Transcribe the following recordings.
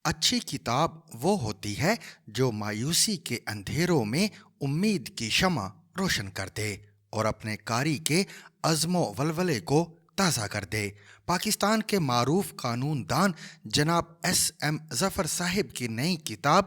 اچھی کتاب وہ ہوتی ہے جو مایوسی کے اندھیروں میں امید کی شمع روشن کر دے اور اپنے قاری کے عزم و ولولے کو تازہ کر دے۔ پاکستان کے معروف قانون دان جناب ایس ایم ظفر صاحب کی نئی کتاب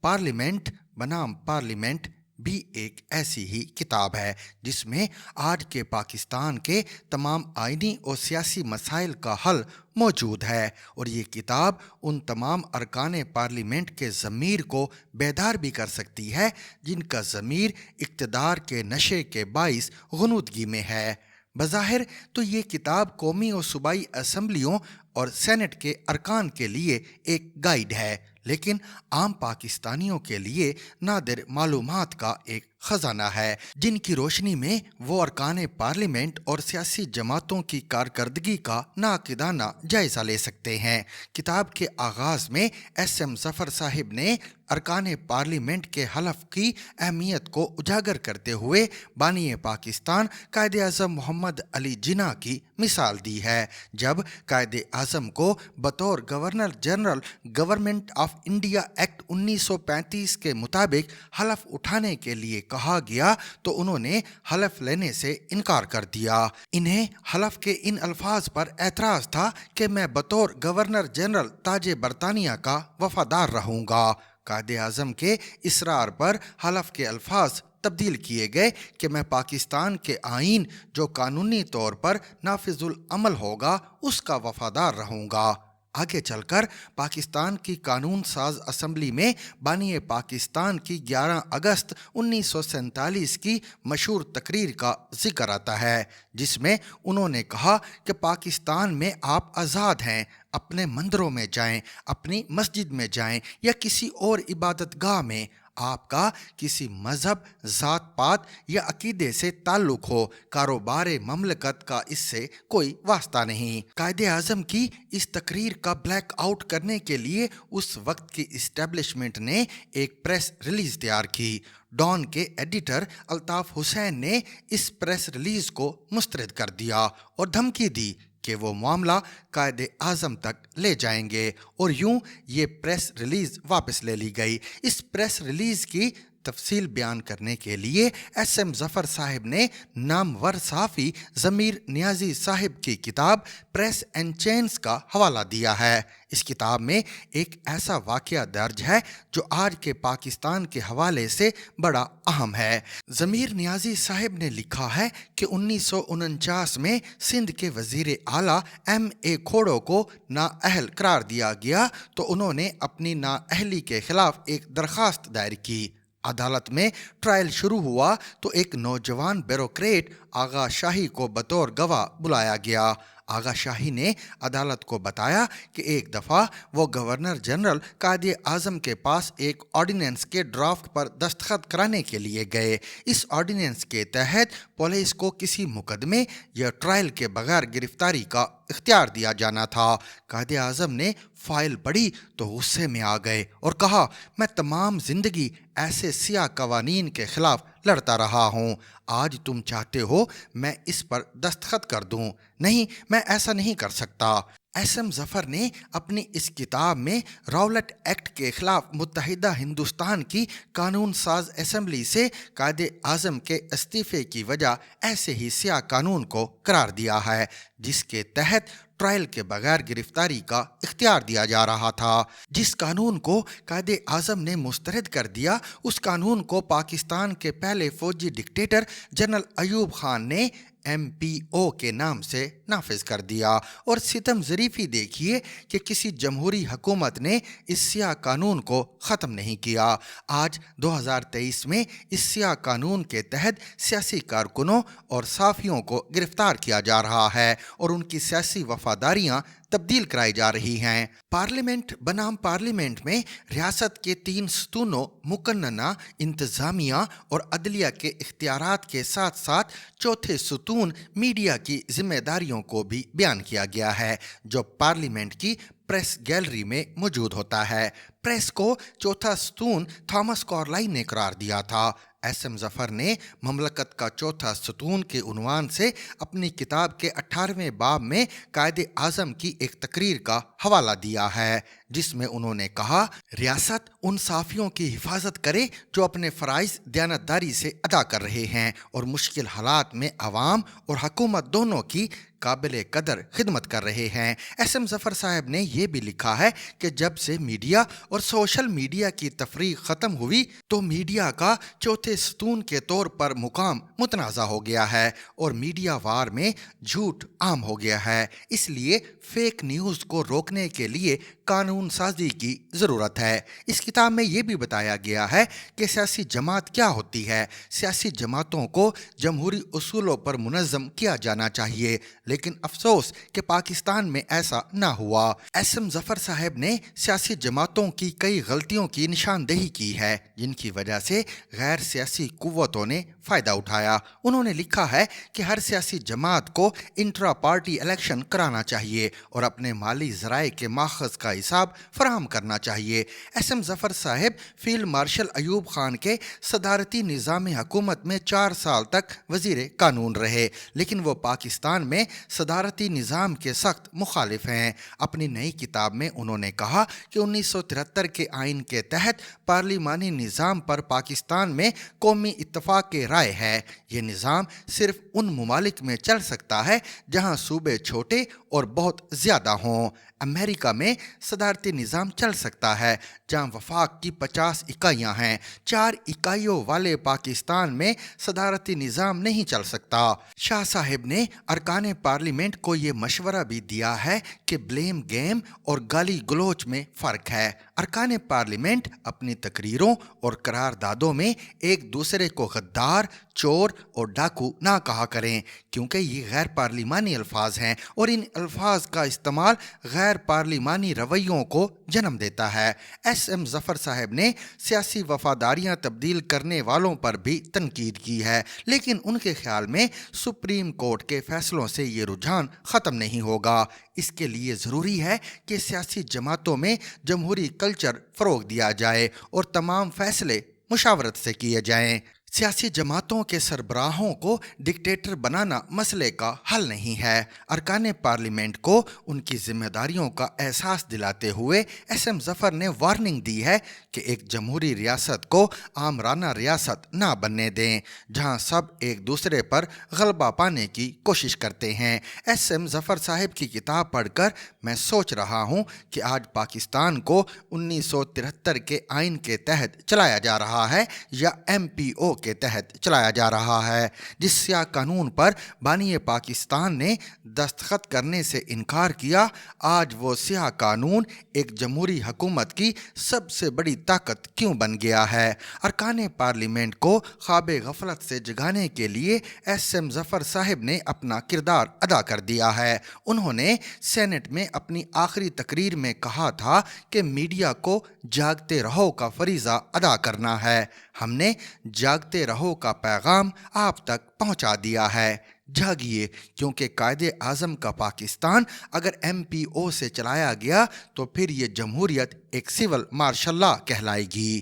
پارلیمنٹ بنام پارلیمنٹ بھی ایک ایسی ہی کتاب ہے جس میں آج کے پاکستان کے تمام آئینی اور سیاسی مسائل کا حل موجود ہے، اور یہ کتاب ان تمام ارکان پارلیمنٹ کے ضمیر کو بیدار بھی کر سکتی ہے جن کا ضمیر اقتدار کے نشے کے باعث غنودگی میں ہے۔ بظاہر تو یہ کتاب قومی اور صوبائی اسمبلیوں اور سینٹ کے ارکان کے لیے ایک گائیڈ ہے، لیکن عام پاکستانیوں کے لیے نادر معلومات کا ایک خزانہ ہے جن کی روشنی میں وہ ارکان پارلیمنٹ اور سیاسی جماعتوں کی کارکردگی کا ناقدانہ جائزہ لے سکتے ہیں۔ کتاب کے آغاز میں ایس ایم ظفر صاحب نے ارکان پارلیمنٹ کے حلف کی اہمیت کو اجاگر کرتے ہوئے بانی پاکستان قائد اعظم محمد علی جناح کی مثال دی ہے۔ جب قائد اعظم کو بطور governor general government of India act 1935 کے مطابق حلف اٹھانے کے لیے کہا گیا تو انہوں نے حلف لینے سے انکار کر دیا۔ انہیں حلف کے ان الفاظ پر اعتراض تھا کہ میں بطور گورنر جنرل تاج برطانیہ کا وفادار رہوں گا۔ قائد اعظم کے اصرار پر حلف کے الفاظ تبدیل کیے گئے کہ میں پاکستان کے آئین جو قانونی طور پر نافذ العمل ہوگا اس کا وفادار رہوں گا۔ آگے چل کر پاکستان کی قانون ساز اسمبلی میں بانی پاکستان کی 11 اگست 1947 کی مشہور تقریر کا ذکر آتا ہے جس میں انہوں نے کہا کہ پاکستان میں آپ آزاد ہیں، اپنے مندروں میں جائیں، اپنی مسجد میں جائیں یا کسی اور عبادت گاہ میں، آپ کا کسی مذہب، ذات پات یا عقیدے سے تعلق ہو، کاروبار مملکت کا اس سے کوئی واسطہ نہیں۔ قائد اعظم کی اس تقریر کا بلیک آؤٹ کرنے کے لیے اس وقت کی اسٹیبلشمنٹ نے ایک پریس ریلیز تیار کی۔ ڈان کے ایڈیٹر الطاف حسین نے اس پریس ریلیز کو مسترد کر دیا اور دھمکی دی کہ وہ معاملہ قائد اعظم تک لے جائیں گے، اور یوں یہ پریس ریلیز واپس لے لی گئی۔ اس پریس ریلیز کی تفصیل بیان کرنے کے لیے ایس ایم ظفر صاحب نے نامور صحافی ضمیر نیازی صاحب کی کتاب پریس اینڈ چینز کا حوالہ دیا ہے۔ اس کتاب میں ایک ایسا واقعہ درج ہے جو آج کے پاکستان کے حوالے سے بڑا اہم ہے۔ ضمیر نیازی صاحب نے لکھا ہے کہ 1949 میں سندھ کے وزیر اعلیٰ ایم اے کھوڑو کو نااہل قرار دیا گیا تو انہوں نے اپنی نااہلی کے خلاف ایک درخواست دائر کی۔ عدالت میں ٹرائل شروع ہوا تو ایک نوجوان بیوروکریٹ آغا شاہی کو بطور گواہ بلایا گیا۔ آغا شاہی نے عدالت کو بتایا کہ ایک دفعہ وہ گورنر جنرل قائد اعظم کے پاس ایک آرڈیننس کے ڈرافٹ پر دستخط کرانے کے لیے گئے۔ اس آرڈیننس کے تحت پولیس کو کسی مقدمے یا ٹرائل کے بغیر گرفتاری کا اختیار دیا جانا تھا۔ قائد اعظم نے فائل پڑھی تو غصے میں آ گئے اور کہا، میں تمام زندگی ایسے سیاہ قوانین کے خلاف لڑتا رہا ہوں، آج تم چاہتے ہو میں اس پر دستخط کر دوں؟ نہیں، میں ایسا نہیں کر سکتا۔ ایس ایم ظفر نے اپنی اس کتاب میں راولٹ ایکٹ کے خلاف متحدہ ہندوستان کی قانون ساز اسمبلی سے قائد اعظم کے استعفے کی وجہ ایسے ہی سیاہ قانون کو قرار دیا ہے جس کے تحت ٹرائل کے بغیر گرفتاری کا اختیار دیا جا رہا تھا۔ جس قانون کو قائد اعظم نے مسترد کر دیا اس قانون کو پاکستان کے پہلے فوجی ڈکٹیٹر جنرل ایوب خان نے ایم پی او کے نام سے نافذ کر دیا، اور ستم ظریفی دیکھیے کہ کسی جمہوری حکومت نے اس سیاہ قانون کو ختم نہیں کیا۔ آج 2023 میں اس سیاہ قانون کے تحت سیاسی کارکنوں اور صحافیوں کو گرفتار کیا جا رہا ہے اور ان کی سیاسی وفاداریاں تبدیل کرائی جا رہی ہیں۔ پارلیمنٹ بنام پارلیمنٹ میں ریاست کے 3 ستونوں مقننہ، انتظامیہ اور عدلیہ کے اختیارات کے ساتھ ساتھ چوتھے ستون میڈیا کی ذمہ داریوں کو بھی بیان کیا گیا ہے جو پارلیمنٹ کی پریس گیلری میں موجود ہوتا ہے۔ پریس کو چوتھا ستون تھامس کارلائل نے قرار دیا تھا۔ ایس ایم ظفر نے مملکت کا چوتھا ستون کے عنوان سے اپنی کتاب کے 18ویں باب میں قائد اعظم کی ایک تقریر کا حوالہ دیا ہے جس میں انہوں نے کہا ریاست ان صحافیوں کی حفاظت کرے جو اپنے فرائض دیانتداری سے ادا کر رہے ہیں اور مشکل حالات میں عوام اور حکومت دونوں کی قابل قدر خدمت کر رہے ہیں۔ ایس ایم ظفر صاحب نے یہ بھی لکھا ہے کہ جب سے میڈیا اور سوشل میڈیا کی تفریق ختم ہوئی تو میڈیا کا چوتھے ستون کے طور پر مقام متنازع ہو گیا ہے اور میڈیا وار میں جھوٹ عام ہو گیا ہے۔ اس لیے فیک نیوز کو روکنے کے لیے قانون سازی کی ضرورت ہے۔ اس کتاب میں یہ بھی بتایا گیا ہے کہ سیاسی جماعت کیا ہوتی ہے۔ سیاسی جماعتوں کو جمہوری اصولوں پر منظم کیا جانا چاہیے، لیکن افسوس کہ پاکستان میں ایسا نہ ہوا۔ ایس ایم ظفر صاحب نے سیاسی جماعتوں کی کئی غلطیوں کی نشاندہی کی ہے جن کی وجہ سے غیر سیاسی قوتوں نے فائدہ اٹھایا۔ انہوں نے لکھا ہے کہ ہر سیاسی جماعت کو انٹرا پارٹی الیکشن کرانا چاہیے اور اپنے مالی ذرائع کے ماخذ کا حساب فراہم کرنا چاہیے۔ ایس ایم ظفر صاحب فیلڈ مارشل ایوب خان کے صدارتی نظام حکومت میں 4 سال تک وزیر قانون رہے، لیکن وہ پاکستان میں صدارتی نظام کے سخت مخالف ہیں۔ اپنی نئی کتاب میں انہوں نے کہا کہ 1973 کے آئین کے تحت پارلیمانی نظام پر پاکستان میں قومی اتفاق کی رائے ہے۔ یہ نظام صرف ان ممالک میں چل سکتا ہے جہاں صوبے چھوٹے اور بہت زیادہ ہوں۔ امریکہ میں صدارتی نظام چل سکتا ہے جہاں وفاق کی 50 اکائیاں ہیں۔ 4 اکائیوں والے پاکستان میں صدارتی نظام نہیں چل سکتا۔ شاہ صاحب نے ارکان پارلیمنٹ کو یہ مشورہ بھی دیا ہے کہ بلیم گیم اور گالی گلوچ میں فرق ہے۔ ارکان پارلیمنٹ اپنی تقریروں اور قراردادوں میں ایک دوسرے کو غدار، چور اور ڈاکو نہ کہا کریں، کیونکہ یہ غیر پارلیمانی الفاظ ہیں اور ان الفاظ کا استعمال غیر پارلیمانی رویوں کو جنم دیتا ہے۔ ایس ایم ظفر صاحب نے سیاسی وفاداریاں تبدیل کرنے والوں پر بھی تنقید کی ہے، لیکن ان کے خیال میں سپریم کورٹ کے فیصلوں سے یہ رجحان ختم نہیں ہوگا۔ اس کے لیے ضروری ہے کہ سیاسی جماعتوں میں جمہوری کلچر فروغ دیا جائے اور تمام فیصلے مشاورت سے کیے جائیں۔ سیاسی جماعتوں کے سربراہوں کو ڈکٹیٹر بنانا مسئلے کا حل نہیں ہے۔ ارکان پارلیمنٹ کو ان کی ذمہ داریوں کا احساس دلاتے ہوئے ایس ایم ظفر نے وارننگ دی ہے کہ ایک جمہوری ریاست کو آمرانہ ریاست نہ بننے دیں جہاں سب ایک دوسرے پر غلبہ پانے کی کوشش کرتے ہیں۔ ایس ایم ظفر صاحب کی کتاب پڑھ کر میں سوچ رہا ہوں کہ آج پاکستان کو 1973 کے آئین کے تحت چلایا جا رہا ہے یا ایم پی او کے تحت چلایا جا رہا ہے۔ جس سیاہ قانون پر بانی پاکستان نے دستخط کرنے سے انکار کیا، آج وہ سیاہ قانون ایک جمہوری حکومت کی سب سے بڑی طاقت کیوں بن گیا ہے؟ ارکان پارلیمنٹ کو خواب غفلت سے جگانے کے لیے ایس ایم ظفر صاحب نے اپنا کردار ادا کر دیا ہے۔ انہوں نے سینٹ میں اپنی آخری تقریر میں کہا تھا کہ میڈیا کو جاگتے رہو کا فریضہ ادا کرنا ہے۔ ہم نے جاگتے رہو کا پیغام آپ تک پہنچا دیا ہے۔ جاگیے، کیونکہ قائد اعظم کا پاکستان اگر ایم پی او سے چلایا گیا تو پھر یہ جمہوریت ایک سول مارشل لا کہلائے گی۔